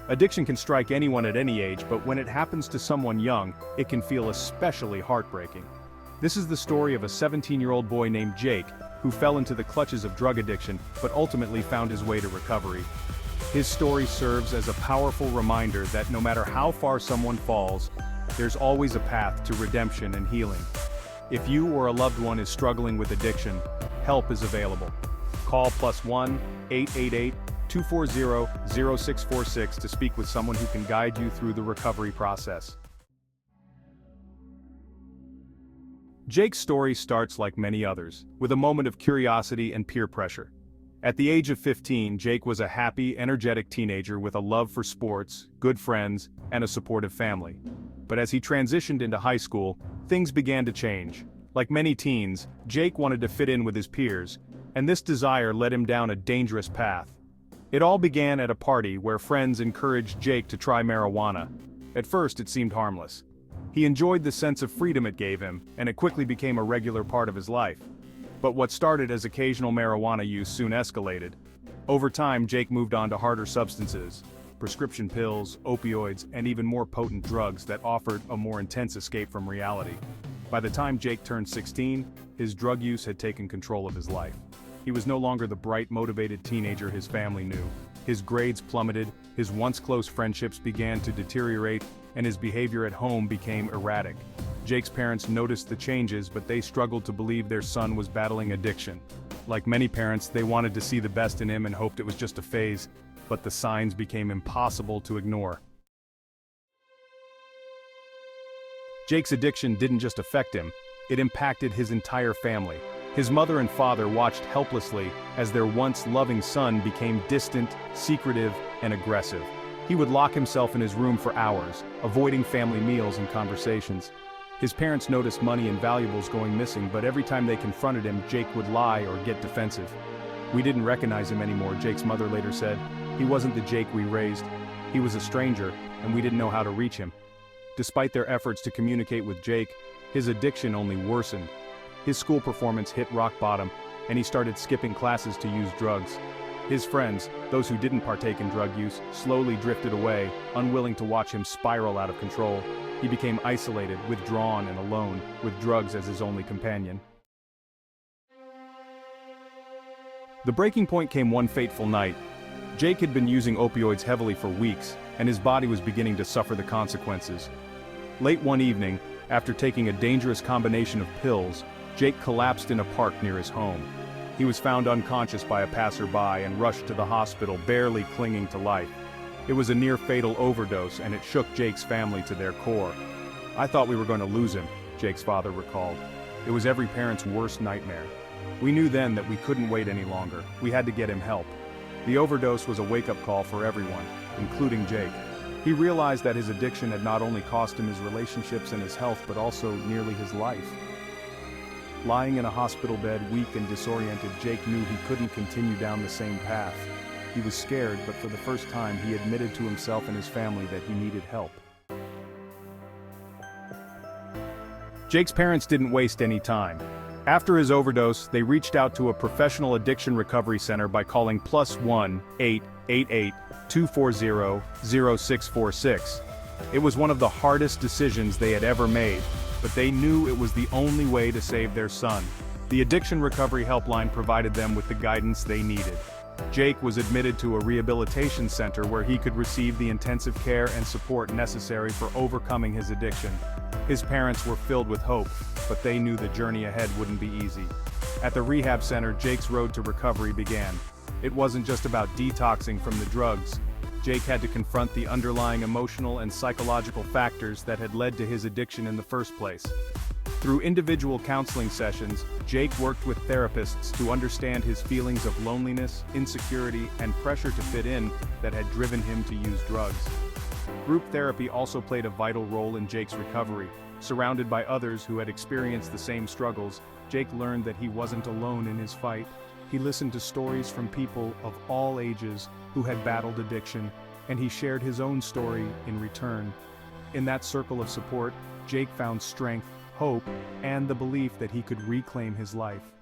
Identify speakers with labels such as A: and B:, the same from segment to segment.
A: Addiction can strike anyone at any age, but when it happens to someone young, it can feel especially heartbreaking. This is the story of a 17-year-old boy named Jake, who fell into the clutches of drug addiction, but ultimately found his way to recovery. His story serves as a powerful reminder that no matter how far someone falls, there's always a path to redemption and healing. If you or a loved one is struggling with addiction, help is available. Call +1 888 240-0646 to speak with someone who can guide you through the recovery process. Jake's story starts like many others, with a moment of curiosity and peer pressure. At the age of 15, Jake was a happy, energetic teenager with a love for sports, good friends, and a supportive family. But as he transitioned into high school, things began to change. Like many teens, Jake wanted to fit in with his peers, and this desire led him down a dangerous path. It all began at a party where friends encouraged Jake to try marijuana. At first it seemed harmless. He enjoyed the sense of freedom it gave him, and it quickly became a regular part of his life. But what started as occasional marijuana use soon escalated. Over time, Jake moved on to harder substances, prescription pills, opioids, and even more potent drugs that offered a more intense escape from reality. By the time Jake turned 16, his drug use had taken control of his life. He was no longer the bright, motivated teenager his family knew. His grades plummeted, his once close friendships began to deteriorate, and his behavior at home became erratic. Jake's parents noticed the changes, but they struggled to believe their son was battling addiction. Like many parents, they wanted to see the best in him and hoped it was just a phase, but the signs became impossible to ignore. Jake's addiction didn't just affect him, it impacted his entire family. His mother and father watched helplessly as their once loving son became distant, secretive, and aggressive. He would lock himself in his room for hours, avoiding family meals and conversations. His parents noticed money and valuables going missing, but every time they confronted him, Jake would lie or get defensive. "We didn't recognize him anymore," Jake's mother later said. "He wasn't the Jake we raised. He was a stranger, and we didn't know how to reach him." Despite their efforts to communicate with Jake, his addiction only worsened. His school performance hit rock bottom, and he started skipping classes to use drugs. His friends, those who didn't partake in drug use, slowly drifted away, unwilling to watch him spiral out of control. He became isolated, withdrawn, and alone, with drugs as his only companion. The breaking point came one fateful night. Jake had been using opioids heavily for weeks, and his body was beginning to suffer the consequences. Late one evening, after taking a dangerous combination of pills, Jake collapsed in a park near his home. He was found unconscious by a passerby and rushed to the hospital, barely clinging to life. It was a near-fatal overdose, and it shook Jake's family to their core. "I thought we were going to lose him," Jake's father recalled. "It was every parent's worst nightmare. We knew then that we couldn't wait any longer. We had to get him help." The overdose was a wake-up call for everyone, including Jake. He realized that his addiction had not only cost him his relationships and his health, but also nearly his life. Lying in a hospital bed, weak and disoriented, Jake knew he couldn't continue down the same path. He was scared, but for the first time, he admitted to himself and his family that he needed help. Jake's parents didn't waste any time. After his overdose, they reached out to a professional addiction recovery center by calling +1 888 240-0646. It was one of the hardest decisions they had ever made, but they knew it was the only way to save their son. The Addiction Recovery Helpline provided them with the guidance they needed. Jake was admitted to a rehabilitation center where he could receive the intensive care and support necessary for overcoming his addiction. His parents were filled with hope, but they knew the journey ahead wouldn't be easy. At the rehab center, Jake's road to recovery began. It wasn't just about detoxing from the drugs. Jake had to confront the underlying emotional and psychological factors that had led to his addiction in the first place. Through individual counseling sessions, Jake worked with therapists to understand his feelings of loneliness, insecurity, and pressure to fit in that had driven him to use drugs. Group therapy also played a vital role in Jake's recovery. Surrounded by others who had experienced the same struggles, Jake learned that he wasn't alone in his fight. He listened to stories from people of all ages who had battled addiction, and he shared his own story in return. In that circle of support, Jake found strength, hope, and the belief that he could reclaim his life.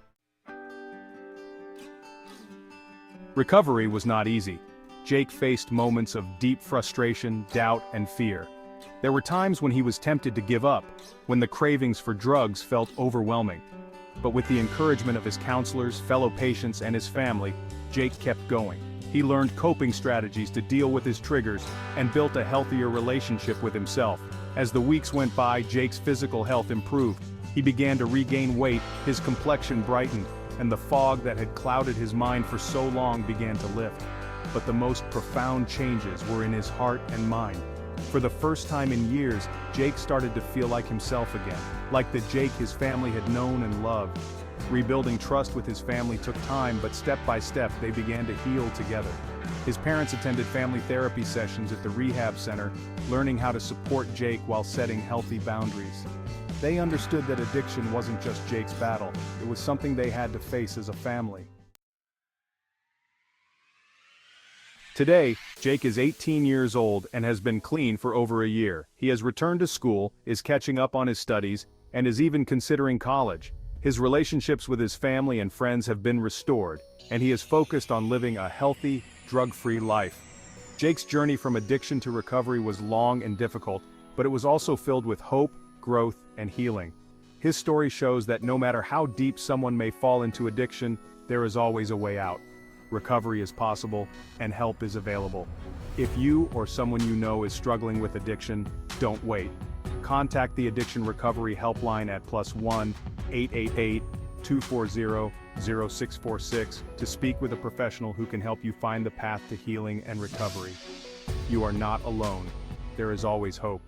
A: Recovery was not easy. Jake faced moments of deep frustration, doubt, and fear. There were times when he was tempted to give up, when the cravings for drugs felt overwhelming. But with the encouragement of his counselors, fellow patients, and his family, Jake kept going. He learned coping strategies to deal with his triggers and built a healthier relationship with himself. As the weeks went by, Jake's physical health improved. He began to regain weight, his complexion brightened, and the fog that had clouded his mind for so long began to lift. But the most profound changes were in his heart and mind. For the first time in years, Jake started to feel like himself again, like the Jake his family had known and loved. Rebuilding trust with his family took time, but step by step they began to heal together. His parents attended family therapy sessions at the rehab center, learning how to support Jake while setting healthy boundaries. They understood that addiction wasn't just Jake's battle, it was something they had to face as a family. Today, Jake is 18 years old and has been clean for over a year. He has returned to school, is catching up on his studies, and is even considering college. His relationships with his family and friends have been restored, and he is focused on living a healthy, drug-free life. Jake's journey from addiction to recovery was long and difficult, but it was also filled with hope, growth, and healing. His story shows that no matter how deep someone may fall into addiction, there is always a way out. Recovery is possible, and help is available. If you or someone you know is struggling with addiction, don't wait. Contact the Addiction Recovery Helpline at +1 888-240-0646 to speak with a professional who can help you find the path to healing and recovery. You are not alone. There is always hope.